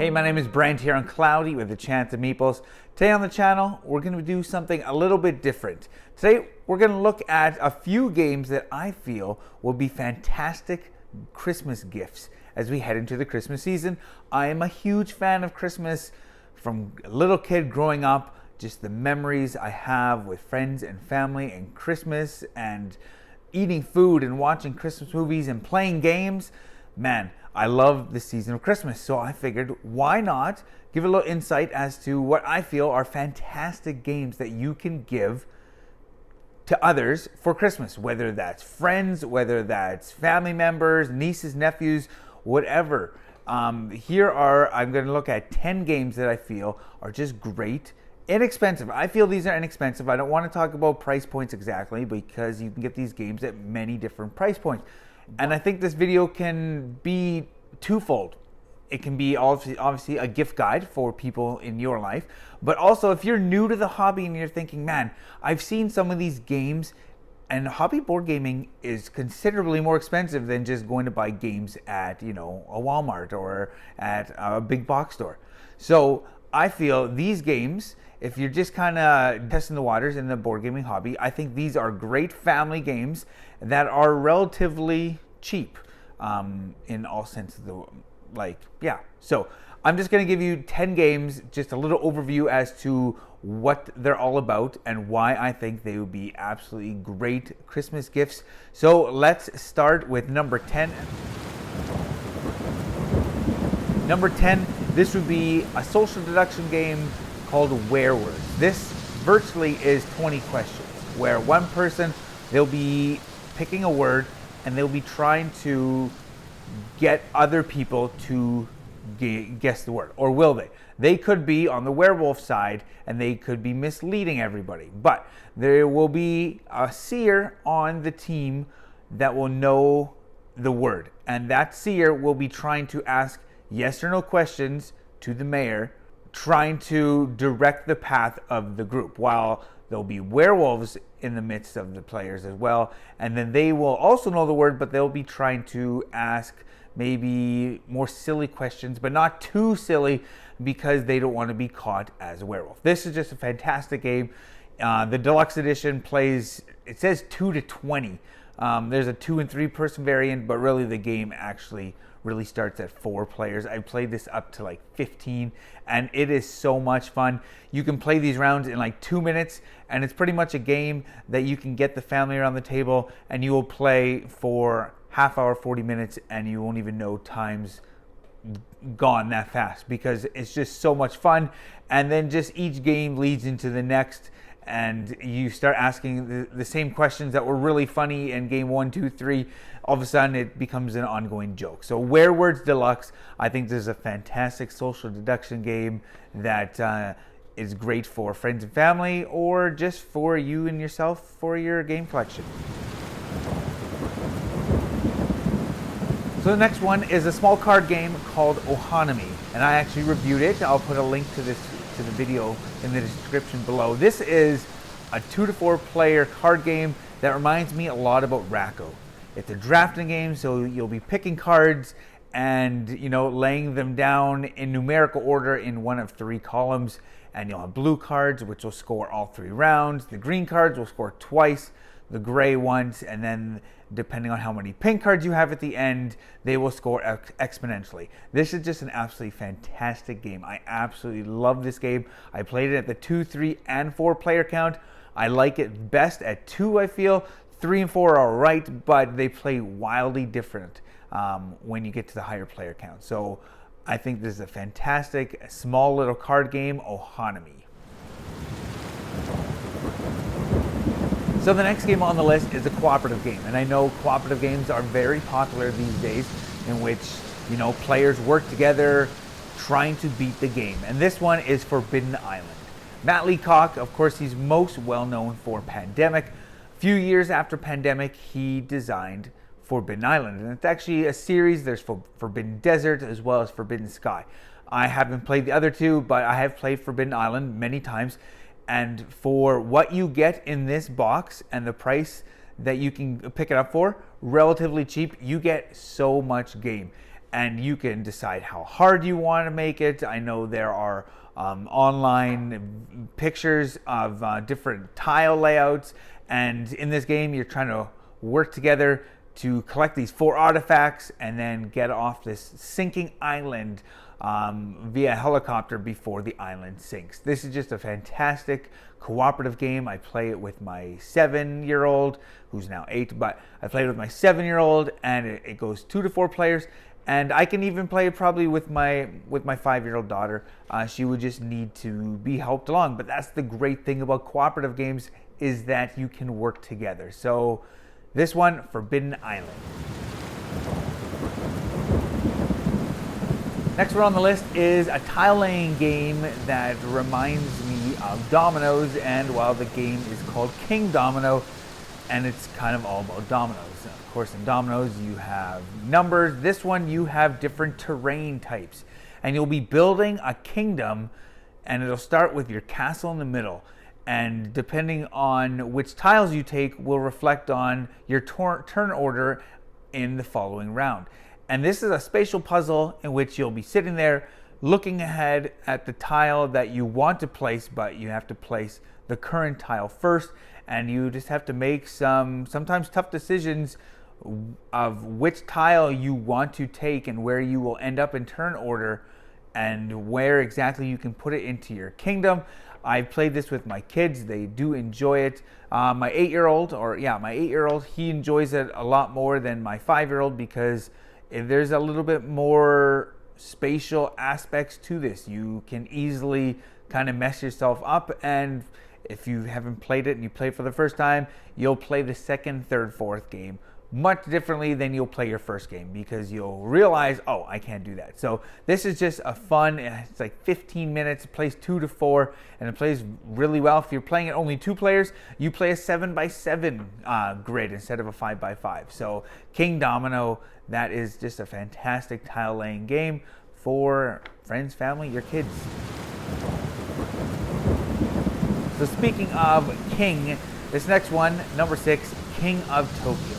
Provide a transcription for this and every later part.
Hey, my name is Brent here on Cloudy with the Chance of Meeples. Today on the channel, we're going to do something a little bit different. Today, we're going to look at a few games that I feel will be fantastic Christmas gifts as we head into the Christmas season. I am a huge fan of Christmas. From a little kid growing up, just the memories I have with friends and family and Christmas and eating food and watching Christmas movies and playing games. Man, I love the season of Christmas, so I figured why not give a little insight as to what I feel are fantastic games that you can give to others for Christmas, whether that's friends, whether that's family members, nieces, nephews, whatever. I'm going to look at 10 games that I feel are just great, inexpensive. I feel these are inexpensive. I don't want to talk about price points exactly because you can get these games at many different price points. And I think this video can be twofold. It can be obviously a gift guide for people in your life, but also if you're new to the hobby and you're thinking, man, I've seen some of these games, and hobby board gaming is considerably more expensive than just going to buy games at, a Walmart or at a big box store. So I feel these games, if you're just kind of testing the waters in the board gaming hobby, I think these are great family games that are relatively cheap in all sense of the So I'm just going to give you 10 games, just a little overview as to what they're all about and why I think they would be absolutely great Christmas gifts. So let's start with number 10. Number 10, this would be a social deduction game called Werewolf. This virtually is 20 questions where one person, they'll be picking a word and they'll be trying to get other people to guess the word. Or will they? They could be on the werewolf side and they could be misleading everybody. But there will be a seer on the team that will know the word. And that seer will be trying to ask yes or no questions to the mayor, trying to direct the path of the group, while there'll be werewolves in the midst of the players as well. And then they will also know the word, but they'll be trying to ask maybe more silly questions, but not too silly because they don't want to be caught as a werewolf. This is just a fantastic game. The deluxe edition plays, it says 2 to 20. There's a 2 and 3 person variant, but really the game actually really starts at 4 players. I've played this up to like 15 and it is so much fun. You can play these rounds in like 2 minutes and it's pretty much a game that you can get the family around the table and you will play for half hour, 40 minutes, and you won't even know time's gone that fast because it's just so much fun. And then just each game leads into the next and you start asking the same questions that were really funny in game 1, 2, 3. All of a sudden it becomes an ongoing joke. So Werewolf Deluxe, I think this is a fantastic social deduction game that is great for friends and family or just for you and yourself for your game collection. So the next one is a small card game called Autonomy, and I actually reviewed it. I'll put a link to the video in the description below. This is a 2 to 4 player card game that reminds me a lot about Racco. It's a drafting game, so you'll be picking cards and laying them down in numerical order in one of 3 columns, and you'll have blue cards which will score all 3 rounds. The green cards will score twice, the gray ones, and then depending on how many pink cards you have at the end, they will score exponentially. This is just an absolutely fantastic game. I absolutely love this game. I played it at the 2, 3, and 4 player count. I like it best at 2, I feel. 3 and 4 are all right, but they play wildly different when you get to the higher player count. So I think this is a fantastic, small little card game, Autonomy. So the next game on the list is a cooperative game, and I know cooperative games are very popular these days in which, players work together trying to beat the game. And this one is Forbidden Island. Matt Leacock, of course, he's most well known for Pandemic. A few years after Pandemic, he designed Forbidden Island, and it's actually a series. There's Forbidden Desert as well as Forbidden Sky. I haven't played the other 2, but I have played Forbidden Island many times. And for what you get in this box and the price that you can pick it up for, relatively cheap, you get so much game. and you can decide how hard you want to make it. I know there are online pictures of different tile layouts, and in this game you're trying to work together to collect these 4 artifacts and then get off this sinking island via helicopter before the island sinks. This is just a fantastic cooperative game. I play it with my 7-year-old, who's now 8, but I played it with my 7-year-old, and it goes 2 to 4 players. And I can even play it probably with my 5-year-old daughter. She would just need to be helped along. But that's the great thing about cooperative games, is that you can work together. So this one, Forbidden Island. Next one on the list is a tile laying game that reminds me of Dominoes, and well, the game is called King Domino, and it's kind of all about dominoes. Of course, in Dominoes you have numbers. This one you have different terrain types, and you'll be building a kingdom, and it'll start with your castle in the middle, and depending on which tiles you take will reflect on your turn order in the following round. And this is a spatial puzzle in which you'll be sitting there looking ahead at the tile that you want to place, but you have to place the current tile first, and you just have to make some sometimes tough decisions of which tile you want to take and where you will end up in turn order and where exactly you can put it into your kingdom. I've played this with my kids. They do enjoy it. My 8-year-old, he enjoys it a lot more than my 5-year-old because there's a little bit more spatial aspects to this. You can easily kind of mess yourself up, and if you haven't played it and you play it for the first time, you'll play the second, third, fourth game much differently than you'll play your first game, because you'll realize, oh, I can't do that. So this is just a fun, it's like 15 minutes, it plays 2 to 4, and it plays really well. If you're playing it only 2 players, you play a 7x7 grid instead of a 5x5. So King Domino, that is just a fantastic tile laying game for friends, family, your kids. So speaking of King, this next one, number 6, King of Tokyo.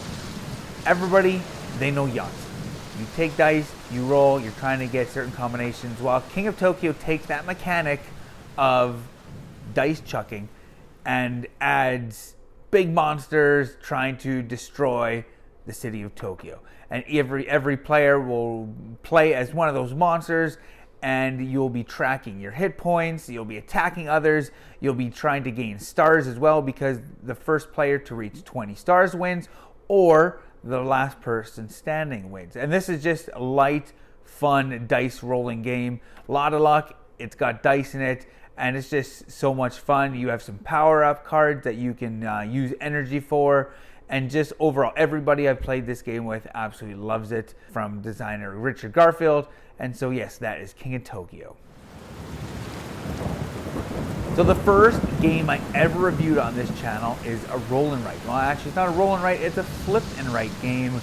Everybody, they know Yahtzee. You take dice, you roll, you're trying to get certain combinations. While King of Tokyo takes that mechanic of dice chucking and adds big monsters trying to destroy the city of Tokyo. And every player will play as one of those monsters, and you'll be tracking your hit points, you'll be attacking others, you'll be trying to gain stars as well, because the first player to reach 20 stars wins, or the last person standing wins. And this is just a light, fun dice rolling game. A lot of luck, it's got dice in it, and it's just so much fun. You have some power-up cards that you can use energy for, and just overall, everybody I've played this game with absolutely loves it, from designer Richard Garfield. And so yes, that is King of Tokyo. So the first game I ever reviewed on this channel is a roll and write. Well, actually, it's not a roll and write, it's a flip and write game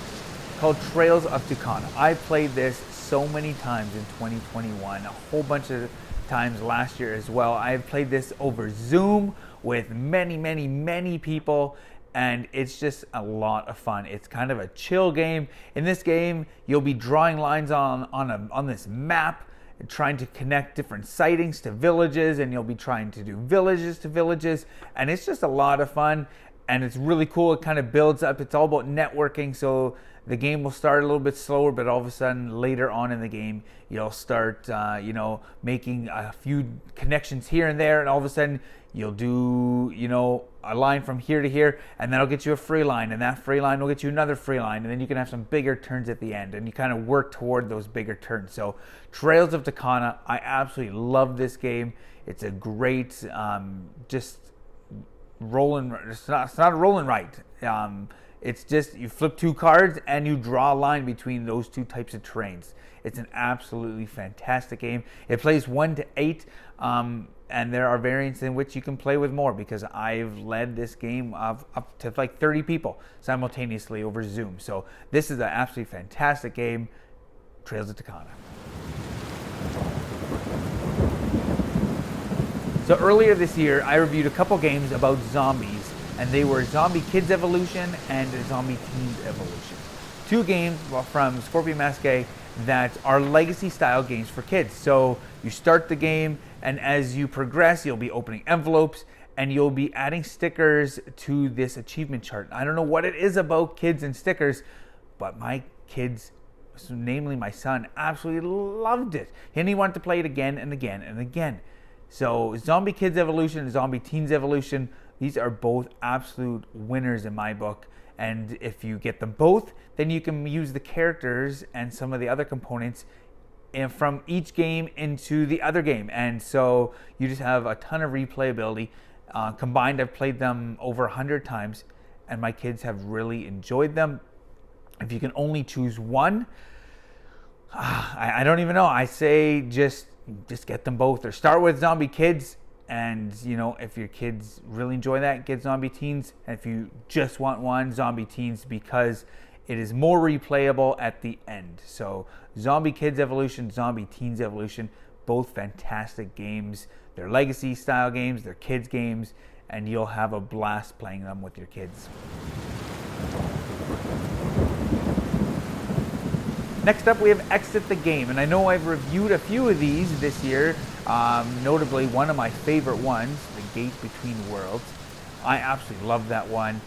called Trails of Tucana. I played this so many times in 2021, a whole bunch of times last year as well. I've played this over Zoom with many people, and it's just a lot of fun. It's kind of a chill game. In this game, you'll be drawing lines on this map, trying to connect different sightings to villages, and you'll be trying to do villages to villages, and it's just a lot of fun, and it's really cool. It kind of builds up. It's all about networking, so the game will start a little bit slower, but all of a sudden later on in the game you'll start making a few connections here and there, and all of a sudden you'll do a line from here to here, and that'll get you a free line, and that free line will get you another free line, and then you can have some bigger turns at the end, and you kind of work toward those bigger turns. So Trails of Tucana, I absolutely love this game. It's a great just rolling. It's not a roll and write. It's just you flip 2 cards and you draw a line between those 2 types of terrains. It's an absolutely fantastic game. It plays 1 to 8, and there are variants in which you can play with more, because I've led this game of up to like 30 people simultaneously over Zoom. So this is an absolutely fantastic game, Trails of Tucana. So earlier this year, I reviewed a couple games about zombies, and they were Zombie Kids Evolution and Zombie Teens Evolution. 2 games from Scorpion Masqué that are legacy style games for kids. So you start the game, and as you progress, you'll be opening envelopes and you'll be adding stickers to this achievement chart. I don't know what it is about kids and stickers, but my kids, namely my son, absolutely loved it. And he wanted to play it again and again and again. So Zombie Kids Evolution and Zombie Teens Evolution, these are both absolute winners in my book. And if you get them both, then you can use the characters and some of the other components from each game into the other game. And so you just have a ton of replayability. Combined, I've played them over 100 times, and my kids have really enjoyed them. If you can only choose one, I don't even know. I say just get them both, or start with Zombie Kids. And, you know, if your kids really enjoy that, get Zombie Teens. And if you just want one, Zombie Teens, because it is more replayable at the end. So Zombie Kids Evolution, Zombie Teens Evolution, both fantastic games. They're legacy style games, they're kids games, and you'll have a blast playing them with your kids. Next up, we have Exit the Game, and I know I've reviewed a few of these this year, notably one of my favorite ones, The Gate Between Worlds. I absolutely love that one.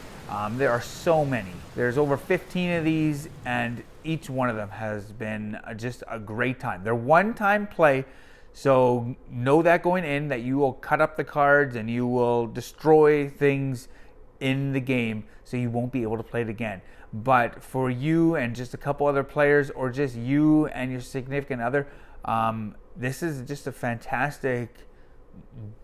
There are so many. There's over 15 of these, and each one of them has been just a great time. They're one-time play, so know that going in, that you will cut up the cards and you will destroy things in the game, so you won't be able to play it again. But for you and just a couple other players, or just you and your significant other, this is just a fantastic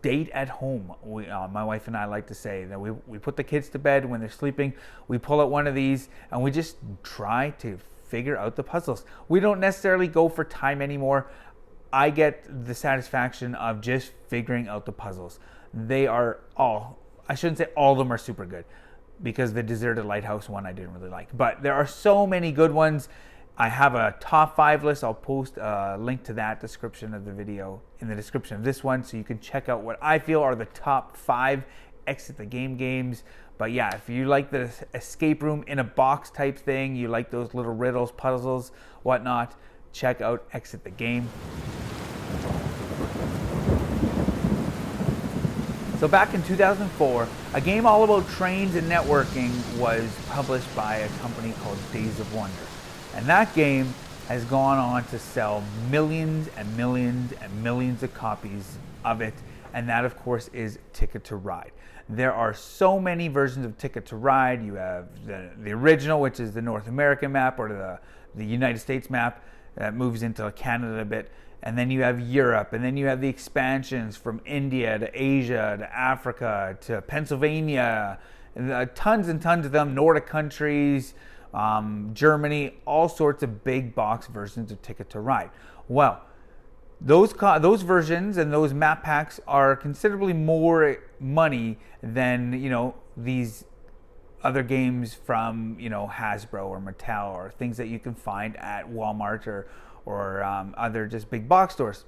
date at home. My wife and I like to say that we put the kids to bed when they're sleeping, we pull out one of these, and we just try to figure out the puzzles. We don't necessarily go for time anymore. I get the satisfaction of just figuring out the puzzles. They are all, I shouldn't say all of them are super good, because the Deserted Lighthouse one I didn't really like. But there are so many good ones. I have a top 5 list. I'll post a link to that description of the video in the description of this one, so you can check out what I feel are the top 5 Exit the Game games. But yeah, if you like the escape room in a box type thing, you like those little riddles, puzzles, whatnot, check out Exit the Game. So back in 2004, a game all about trains and networking was published by a company called Days of Wonder. And that game has gone on to sell millions and millions and millions of copies of it. And that, of course, is Ticket to Ride. There are so many versions of Ticket to Ride. You have the original, which is the North American map, or the United States map that moves into Canada a bit. And then you have Europe, and then you have the expansions from India to Asia to Africa to Pennsylvania, and tons and tons of them, Nordic countries, Germany, all sorts of big box versions of Ticket to Ride. Well, those versions and those map packs are considerably more money than, you know, these other games from, you know, Hasbro or Mattel, or things that you can find at Walmart or other just big box stores.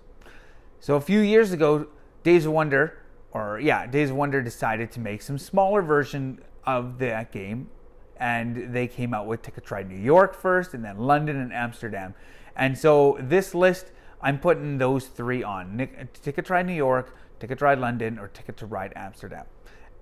So a few years ago, Days of Wonder decided to make some smaller version of that game, and they came out with Ticket to Ride New York first, and then London and Amsterdam. And so this list, I'm putting those 3 on: Ticket to Ride New York, Ticket to Ride London, or Ticket to Ride Amsterdam.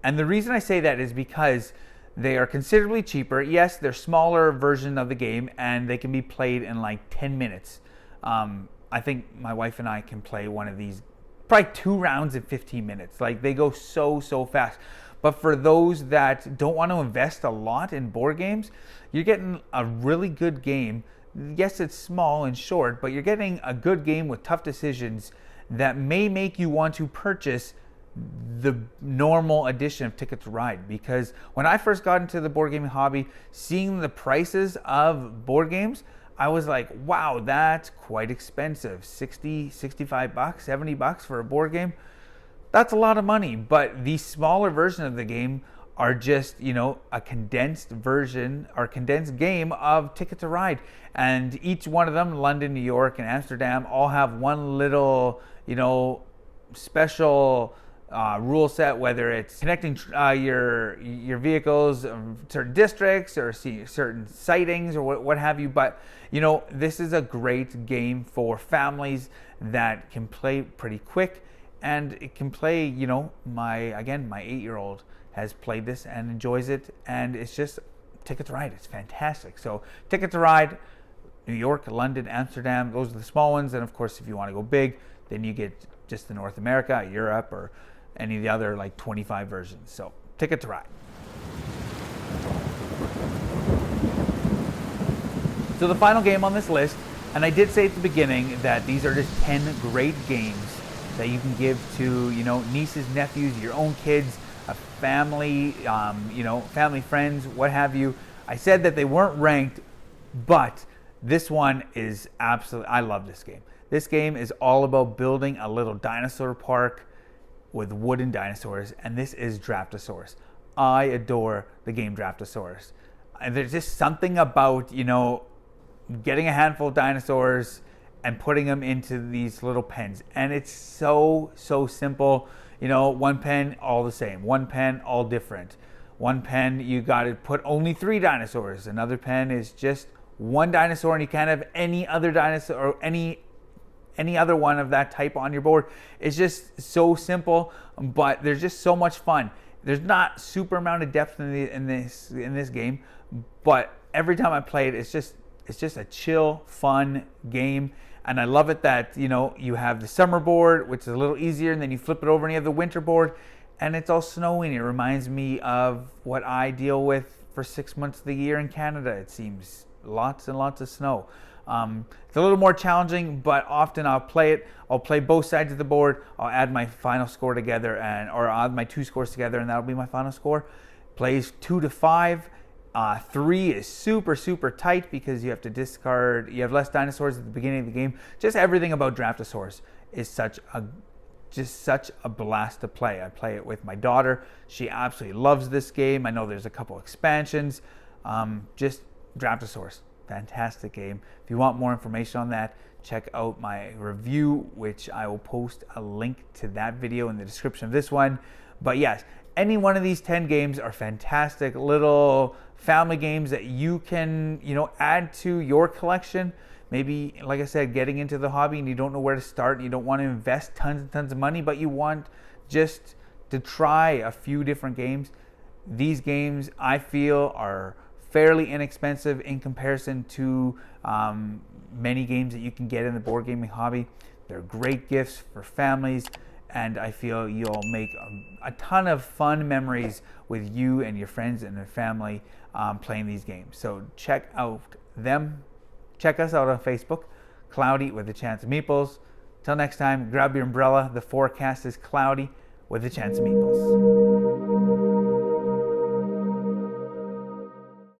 And the reason I say that is because they are considerably cheaper. Yes, they're smaller version of the game, and they can be played in like 10 minutes. I think my wife and I can play one of these, probably 2 rounds in 15 minutes. Like, they go so fast. But for those that don't want to invest a lot in board games, you're getting a really good game. Yes, it's small and short, but you're getting a good game with tough decisions that may make you want to purchase the normal edition of Ticket to Ride. Because when I first got into the board gaming hobby, seeing the prices of board games, I was like, wow, that's quite expensive. 60, 65 bucks, 70 bucks for a board game. That's a lot of money. But the smaller version of the game are just, you know, a condensed version or condensed game of Ticket to Ride. And each one of them, London, New York, and Amsterdam, all have one little, you know, special rule set, whether it's connecting your vehicles to certain districts or certain sightings or what have you. But this is a great game for families that can play pretty quick, and it can play. My 8-year-old has played this and enjoys it, and it's just Ticket to Ride. It's fantastic. So Ticket to Ride, New York, London, Amsterdam, those are the small ones. And of course, if you want to go big, then you get just the North America, Europe, or any of the other 25 versions. So Ticket to Ride. So the final game on this list, and I did say at the beginning that these are just 10 great games that you can give to nieces, nephews, your own kids, a family, family friends, what have you. I said that they weren't ranked, but this one is absolutely, I love this game. This game is all about building a little dinosaur park with wooden dinosaurs, and this is Draftosaurus. I adore the game Draftosaurus. And there's just something about, getting a handful of dinosaurs and putting them into these little pens. And it's so simple. One pen, all the same. One pen, all different. One pen, you got to put only 3 dinosaurs. Another pen is just 1 dinosaur, and you can't have any other dinosaur or any other one of that type on your board. It's just so simple, but there's just so much fun. There's not super amount of depth in this game, but every time I play it, it's just a chill, fun game. And I love it that, you have the summer board, which is a little easier, and then you flip it over and you have the winter board, and it's all snowy. It reminds me of what I deal with for 6 months of the year in Canada, it seems. Lots and lots of snow. It's a little more challenging, but often I'll play it. I'll play both sides of the board. I'll add my final score together, or I'll add my 2 scores together, and that'll be my final score. Plays 2 to 5. 3 is super tight because you have to discard. You have less dinosaurs at the beginning of the game. Just everything about Draftosaurus is such a blast to play. I play it with my daughter. She absolutely loves this game. I know there's a couple expansions. Just Draftosaurus, fantastic game. If you want more information on that, check out my review, which I will post a link to that video in the description of this one. But yes, any one of these 10 games are fantastic little family games that you can, add to your collection. Maybe, like I said, getting into the hobby and you don't know where to start. You don't want to invest tons and tons of money, but you want just to try a few different games. These games, I feel, are fairly inexpensive in comparison to many games that you can get in the board gaming hobby. They're great gifts for families, and I feel you'll make a ton of fun memories with you and your friends and their family playing these games. So check out them. Check us out on Facebook, Cloudy with a Chance of Meeples. Till next time, grab your umbrella. The forecast is cloudy with a chance of meeples.